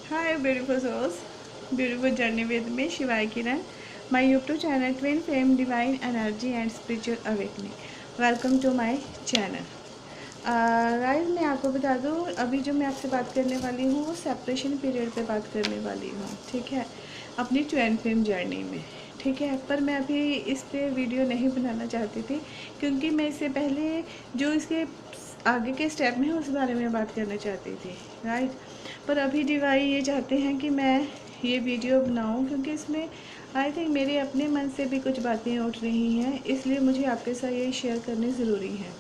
Hi, beautiful souls. Beautiful journey with me, Shivai Kiran. My YouTube channel, Twin Flame Divine Energy and Spiritual Awakening. Welcome to my channel. Guys मैं आपको बता दूँ, अभी जो मैं आपसे बात करने वाली हूँ वो सेपरेशन पीरियड पे बात करने वाली हूँ, ठीक है, अपनी ट्विन फ्लेम जर्नी में, ठीक है। पर मैं अभी इस पे वीडियो नहीं बनाना चाहती थी क्योंकि मैं इससे पहले जो इसके आगे के स्टेप में उस बारे में बात करना चाहती थी, राइट। पर अभी डिवाई ये चाहते हैं कि मैं ये वीडियो बनाऊं क्योंकि इसमें आई थिंक मेरे अपने मन से भी कुछ बातें उठ रही हैं, इसलिए मुझे आपके साथ ये शेयर करनी ज़रूरी है।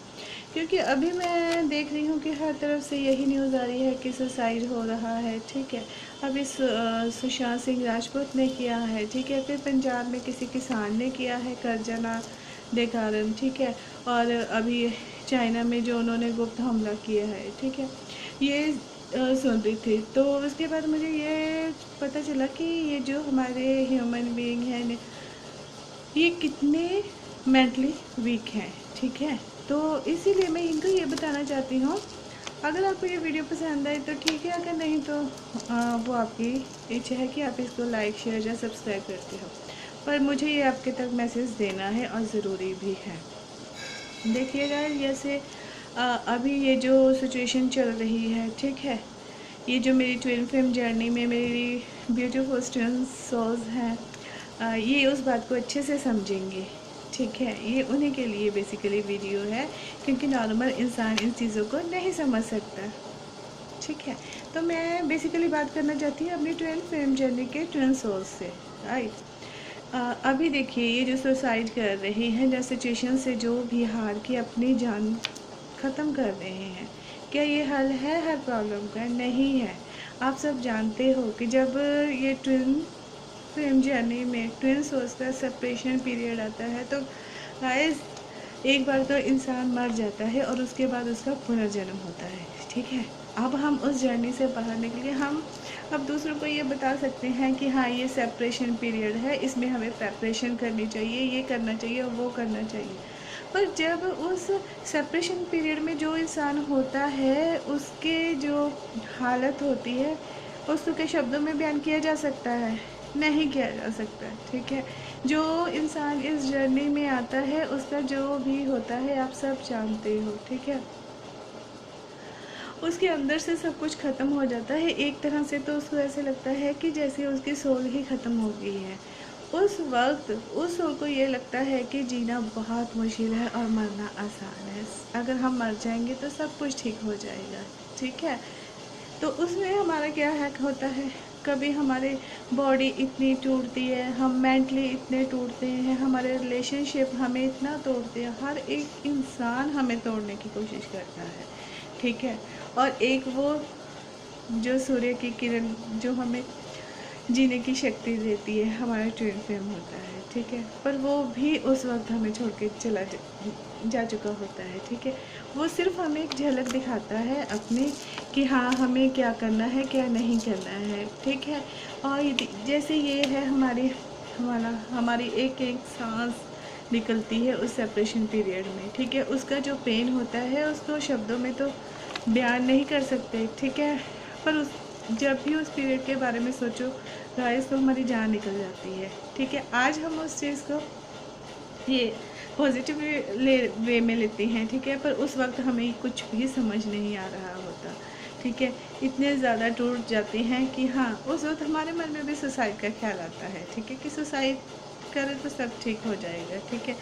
क्योंकि अभी मैं देख रही हूँ कि हर तरफ से यही न्यूज़ आ रही है कि सुसाइड हो रहा है, ठीक है। अभी सुशांत सिंह राजपूत ने किया है, ठीक है। फिर पंजाब में किसी किसान ने किया है कर्जा ना दे कारण, ठीक है। और अभी चाइना में जो उन्होंने गुप्त हमला किया है, ठीक है। ये सुन रही थी तो उसके बाद मुझे ये पता चला कि ये जो हमारे ह्यूमन बीइंग हैं ये कितने मेंटली वीक हैं, ठीक है। तो इसीलिए मैं इनको ये बताना चाहती हूँ, अगर आपको ये वीडियो पसंद आए तो ठीक है, अगर नहीं तो वो आपकी इच्छा है कि आप इसको लाइक शेयर या सब्सक्राइब करते हो। पर मुझे ये आपके तक मैसेज देना है और ज़रूरी भी है। देखिएगा, जैसे अभी ये जो सिचुएशन चल रही है, ठीक है, ये जो मेरी ट्विन फ्लेम जर्नी में मेरी ब्यूटीफुल ट्विन सोल्स हैं, ये उस बात को अच्छे से समझेंगे, ठीक है। ये उन्हीं के लिए बेसिकली वीडियो है क्योंकि नॉर्मल इंसान इन चीज़ों को नहीं समझ सकता, ठीक है। तो मैं बेसिकली बात करना चाहती हूँ अपनी ट्विन फ्लेम जर्नी के ट्विन सोल्स से, राइट। अभी देखिए, ये जो सुसाइड कर रहे हैं या सिचुएशन से जो भी हार के अपनी जान ख़त्म कर रहे हैं, क्या ये हल है हर प्रॉब्लम का? नहीं है। आप सब जानते हो कि जब ये ट्विन फ्लेम जर्नी में ट्विन सोल्स का सेपरेशन पीरियड आता है तो गाइस एक बार तो इंसान मर जाता है और उसके बाद उसका पुनर्जन्म होता है, ठीक है। अब हम उस जर्नी से बाहर निकले, हम अब दूसरों को ये बता सकते हैं कि हाँ ये सेपरेशन पीरियड है, इसमें हमें प्रेपरेशन करनी चाहिए, ये करना चाहिए और वो करना चाहिए। पर जब उस सेपरेशन पीरियड में जो इंसान होता है उसके जो हालत होती है उसके शब्दों में बयान किया जा सकता है? नहीं किया जा सकता, ठीक है। जो इंसान इस जर्नी में आता है उसका जो भी होता है आप सब जानते हो, ठीक है। उसके अंदर से सब कुछ ख़त्म हो जाता है एक तरह से, तो उसको ऐसे लगता है कि जैसे उसकी सोल ही ख़त्म हो गई है। उस वक्त उस सोल को ये लगता है कि जीना बहुत मुश्किल है और मरना आसान है, अगर हम मर जाएंगे तो सब कुछ ठीक हो जाएगा, ठीक है। तो उसमें हमारा क्या हैक होता है, कभी हमारे बॉडी इतनी टूटती है, हम मेंटली इतने टूटते हैं, हमारे रिलेशनशिप हमें इतना तोड़ते हैं, हर एक इंसान हमें तोड़ने की कोशिश करता है, ठीक है। और एक वो जो सूर्य की किरण जो हमें जीने की शक्ति देती है, हमारा ट्विन फ्लेम होता है, ठीक है। पर वो भी उस वक्त हमें छोड़ के चला जा चुका होता है, ठीक है। वो सिर्फ हमें एक झलक दिखाता है अपने कि हाँ हमें क्या करना है क्या नहीं करना है, ठीक है। और जैसे ये है हमारी एक एक सांस निकलती है उस सेपरेशन पीरियड में, ठीक है। उसका जो पेन होता है उसको शब्दों में तो बयान नहीं कर सकते, ठीक है। पर उस जब भी उस पीरियड के बारे में सोचो गाइस तो हमारी जान निकल जाती है, ठीक है। आज हम उस चीज़ को ये पॉजिटिव वे में लेते हैं, ठीक है। पर उस वक्त हमें कुछ भी समझ नहीं आ रहा होता, ठीक है। इतने ज़्यादा टूट जाते हैं कि हाँ उस वक्त हमारे मन में भी सुसाइड का ख्याल आता है, ठीक है, कि सुसाइड करें तो सब ठीक हो जाएगा, ठीक है।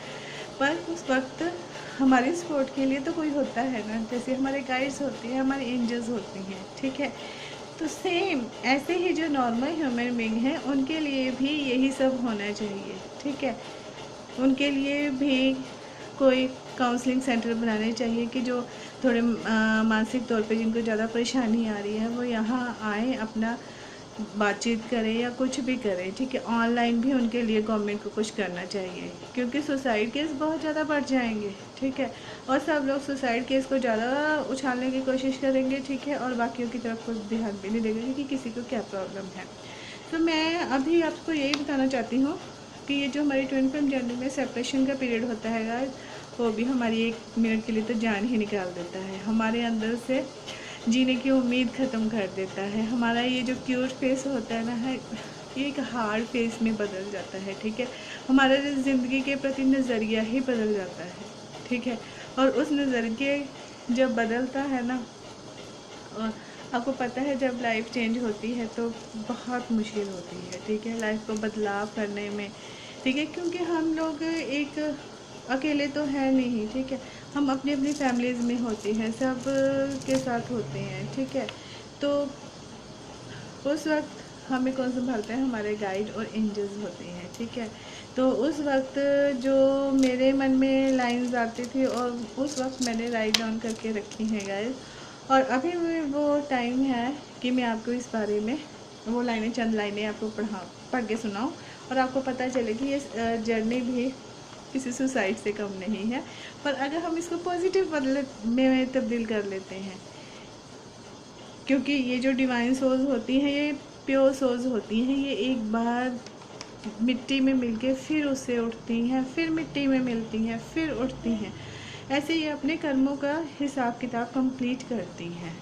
पर उस वक्त हमारी सपोर्ट के लिए तो कोई होता है ना, जैसे हमारे गाइड्स होते हैं, हमारी एंजल्स होती हैं, ठीक है। तो सेम ऐसे ही जो नॉर्मल ह्यूमन बीइंग हैं उनके लिए भी यही सब होना चाहिए, ठीक है। उनके लिए भी कोई काउंसलिंग सेंटर बनाने चाहिए कि जो थोड़े मानसिक तौर पे जिनको ज़्यादा परेशानी आ रही है वो यहाँ आएँ, अपना बातचीत करें या कुछ भी करें, ठीक है। ऑनलाइन भी उनके लिए गवर्नमेंट को कुछ करना चाहिए क्योंकि सुसाइड केस बहुत ज़्यादा बढ़ जाएंगे, ठीक है। और सब लोग सुसाइड केस को ज़्यादा उछालने की कोशिश करेंगे, ठीक है, और बाकियों की तरफ कोई ध्यान भी नहीं देंगे कि किसी को क्या प्रॉब्लम है। तो मैं अभी आपको यही बताना चाहती हूँ कि ये जो हमारी ट्विन फ्लेम जर्नी में सेपरेशन का पीरियड होता है वो भी हमारी 1 मिनट के लिए तो जान ही निकाल देता है। हमारे अंदर से जीने की उम्मीद ख़त्म कर देता है। हमारा ये जो क्यूट फेस होता है ना, ये एक हार्ड फेस में बदल जाता है, ठीक है। हमारा ज़िंदगी के प्रति नज़रिया ही बदल जाता है, ठीक है। और उस नज़रिए जब बदलता है ना, और आपको पता है जब लाइफ चेंज होती है तो बहुत मुश्किल होती है, ठीक है, लाइफ को बदलाव करने में, ठीक है। क्योंकि हम लोग एक अकेले तो है नहीं, ठीक है। हम अपनी अपनी फैमिलीज़ में होते हैं, सब के साथ होते हैं, ठीक है। तो उस वक्त हमें कौन संभालता है? हमारे गाइड और एंजल्स होते हैं, ठीक है। तो उस वक्त जो मेरे मन में लाइंस आती थी और उस वक्त मैंने राइट डाउन करके रखी हैं गाइस, और अभी भी वो टाइम है कि मैं आपको इस बारे में वो लाइनें, चंद लाइनें आपको पढ़ के सुनाऊं और आपको पता चले कि ये जर्नी भी किसी सुसाइड से कम नहीं है। पर अगर हम इसको पॉजिटिव बदले में तब्दील कर लेते हैं, क्योंकि ये जो डिवाइन सोल्स होती हैं, ये प्योर सोल्स होती हैं, ये एक बार मिट्टी में मिलके फिर उससे उठती हैं, फिर मिट्टी में मिलती हैं, फिर उठती हैं। ऐसे ये अपने कर्मों का हिसाब किताब कंप्लीट करती हैं।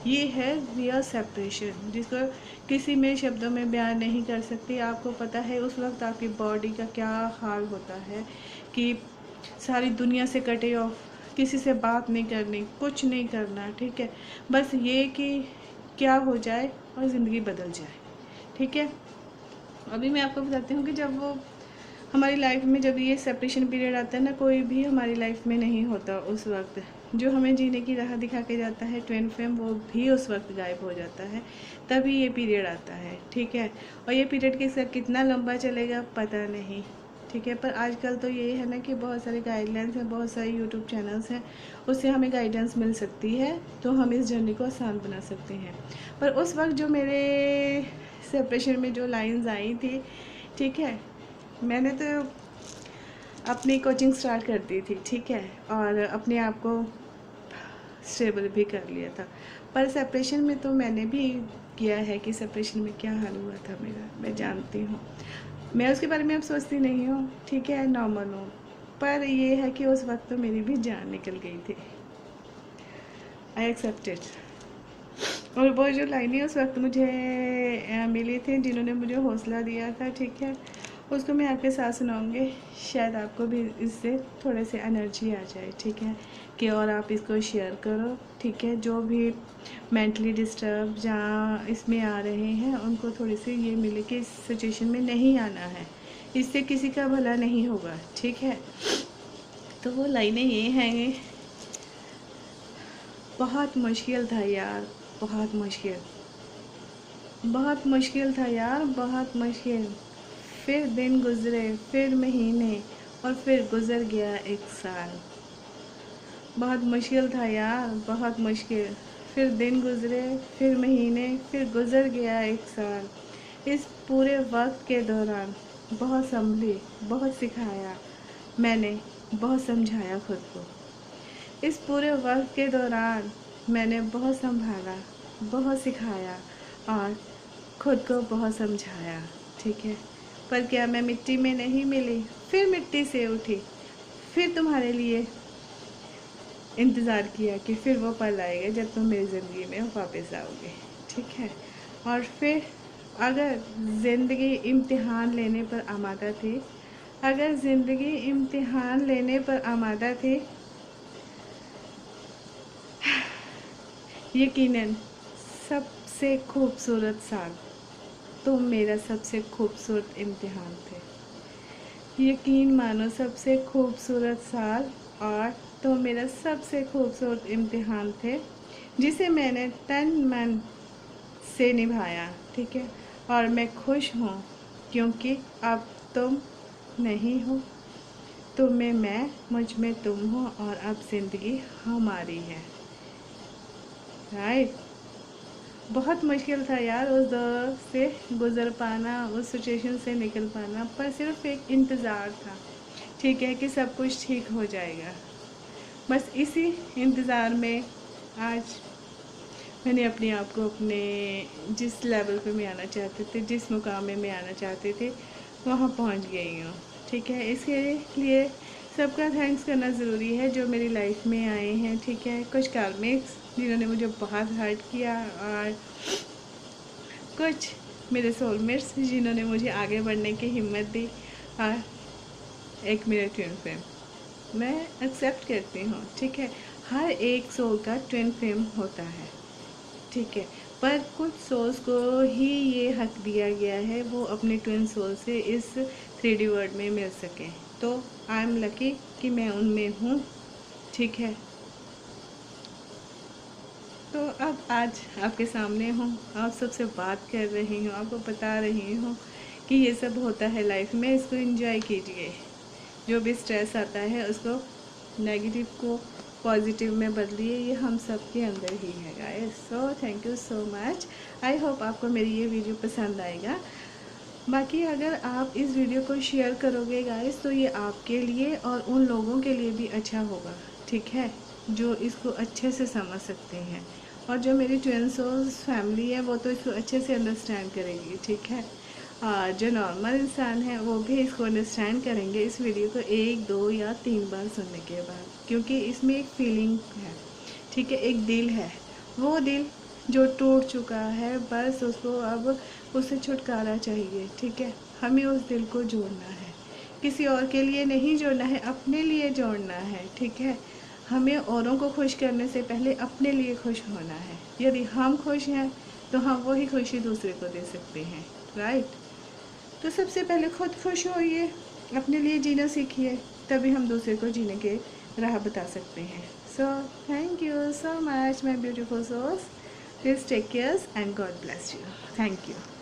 ये है रियल सेपरेशन, जिसको किसी में शब्दों में बयान नहीं कर सकती। आपको पता है उस वक्त आपकी बॉडी का क्या हाल होता है कि सारी दुनिया से कटे ऑफ, किसी से बात नहीं करनी, कुछ नहीं करना, ठीक है। बस ये कि क्या हो जाए और ज़िंदगी बदल जाए, ठीक है। अभी मैं आपको बताती हूँ कि जब वो हमारी लाइफ में, जब ये सेपरेशन पीरियड आता है ना, कोई भी हमारी लाइफ में नहीं होता उस वक्त। जो हमें जीने की राह दिखा के जाता है ट्विन फ्लेम, वो भी उस वक्त गायब हो जाता है, तभी ये पीरियड आता है, ठीक है। और ये पीरियड के साथ कितना लंबा चलेगा पता नहीं, ठीक है। पर आजकल तो ये है ना कि बहुत सारे गाइडलाइंस हैं, बहुत सारे यूट्यूब चैनल्स हैं, उससे हमें गाइडेंस मिल सकती है, तो हम इस जर्नी को आसान बना सकते हैं। पर उस वक्त जो मेरे सेपरेशन में जो लाइंस आई थी, ठीक है, मैंने तो अपनी कोचिंग स्टार्ट कर दी थी, ठीक है, और अपने आप को स्टेबल भी कर लिया था। पर सेपरेशन में तो मैंने भी किया है कि सेपरेशन में क्या हाल हुआ था मेरा, मैं जानती हूँ। मैं उसके बारे में अब सोचती नहीं हूँ, ठीक है, नॉर्मल हूँ। पर ये है कि उस वक्त तो मेरी भी जान निकल गई थी। I accepted. और वो जो लाइनें उस वक्त मुझे मिली थी, जिन्होंने मुझे हौसला दिया था, ठीक है, उसको मैं आपके साथ सुनाऊंगी। शायद आपको भी इससे थोड़े से एनर्जी आ जाए, ठीक है, कि और आप इसको शेयर करो, ठीक है। जो भी मेंटली डिस्टर्ब जहाँ इसमें आ रहे हैं, उनको थोड़ी सी ये मिले कि इस सिचुएशन में नहीं आना है, इससे किसी का भला नहीं होगा, ठीक है। तो वो लाइनें ये हैं, बहुत मुश्किल था यार, बहुत मुश्किल, बहुत मुश्किल था यार, बहुत मुश्किल। फिर दिन गुजरे, फिर महीने, और फिर गुजर गया एक साल। बहुत मुश्किल था यार, बहुत मुश्किल। फिर दिन गुजरे, फिर महीने, फिर गुजर गया एक साल। इस पूरे वक्त के दौरान बहुत संभली, बहुत सिखाया मैंने, बहुत समझाया खुद को। इस पूरे वक्त के दौरान मैंने बहुत संभाला, बहुत सिखाया और खुद को बहुत समझाया, ठीक है। पर क्या मैं मिट्टी में नहीं मिली? फिर मिट्टी से उठी, फिर तुम्हारे लिए इंतज़ार किया कि फिर वो पल आएगा जब तुम मेरी ज़िंदगी में वापस आओगे, ठीक है। और फिर अगर ज़िंदगी इम्तिहान लेने पर आमादा थी, अगर ज़िंदगी इम्तिहान लेने पर आमादा थी, यकीनन सबसे खूबसूरत साल तुम मेरा सबसे खूबसूरत इम्तिहान थे। यकीन मानो, सबसे खूबसूरत साल और तुम मेरा सबसे खूबसूरत इम्तिहान थे, जिसे मैंने तन मन से निभाया, ठीक है। और मैं खुश हूँ क्योंकि अब तुम नहीं हो, तुम में मैं, मुझ में तुम हो, और अब ज़िंदगी हमारी है, राइट। बहुत मुश्किल था यार उस दौर से गुज़र पाना, उस सिचुएशन से निकल पाना, पर सिर्फ एक इंतज़ार था, ठीक है, कि सब कुछ ठीक हो जाएगा। बस इसी इंतज़ार में आज मैंने अपने आप को अपने जिस लेवल पे मैं आना चाहती थी, जिस मुकाम में मैं आना चाहती थी, वहाँ पहुँच गई हूँ, ठीक है। इसके लिए सबका थैंक्स करना ज़रूरी है जो मेरी लाइफ में आए हैं, ठीक है। कुछ कार्मिक्स जिन्होंने मुझे बहुत हर्ट किया, और कुछ मेरे सोलमेट्स जिन्होंने मुझे आगे बढ़ने की हिम्मत दी, और एक मेरे ट्विन फ्लेम। मैं एक्सेप्ट करती हूँ, ठीक है, हर एक सोल का ट्विन फ्लेम होता है, ठीक है, पर कुछ सोल्स को ही ये हक दिया गया है वो अपने ट्विन सोल से इस 3D वर्ल्ड में मिल सकें। तो आई एम लकी कि मैं उनमें हूँ, ठीक है। तो अब आज आपके सामने हूँ, आप सबसे बात कर रही हूँ, आपको बता रही हूँ कि ये सब होता है लाइफ में, इसको एंजॉय कीजिए। जो भी स्ट्रेस आता है उसको, नेगेटिव को पॉजिटिव में बदलिए, ये हम सब के अंदर ही है guys. So thank you so much. I hope आपको मेरी ये वीडियो पसंद आएगा। बाकी अगर आप इस वीडियो को शेयर करोगे गाइस तो ये आपके लिए और उन लोगों के लिए भी अच्छा होगा, ठीक है, जो इसको अच्छे से समझ सकते हैं। और जो मेरी ट्विन सोल्स फैमिली है वो तो इसको अच्छे से अंडरस्टैंड करेगी, ठीक है। जो नॉर्मल इंसान है वो भी इसको अंडरस्टैंड करेंगे इस वीडियो को 1, 2 या 3 बार सुनने के बाद, क्योंकि इसमें एक फीलिंग है, ठीक है, एक दिल है। वो दिल जो टूट चुका है, बस उसको अब उससे छुटकारा चाहिए, ठीक है। हमें उस दिल को जोड़ना है, किसी और के लिए नहीं जोड़ना है, अपने लिए जोड़ना है, ठीक है। हमें औरों को खुश करने से पहले अपने लिए खुश होना है। यदि हम खुश हैं तो हम वही खुशी दूसरे को दे सकते हैं, राइट। तो सबसे पहले खुद खुश होइए, अपने लिए जीना सीखिए, तभी हम दूसरे को जीने के राह बता सकते हैं। So thank you so much my beautiful souls. Please take care and God bless you. Thank you.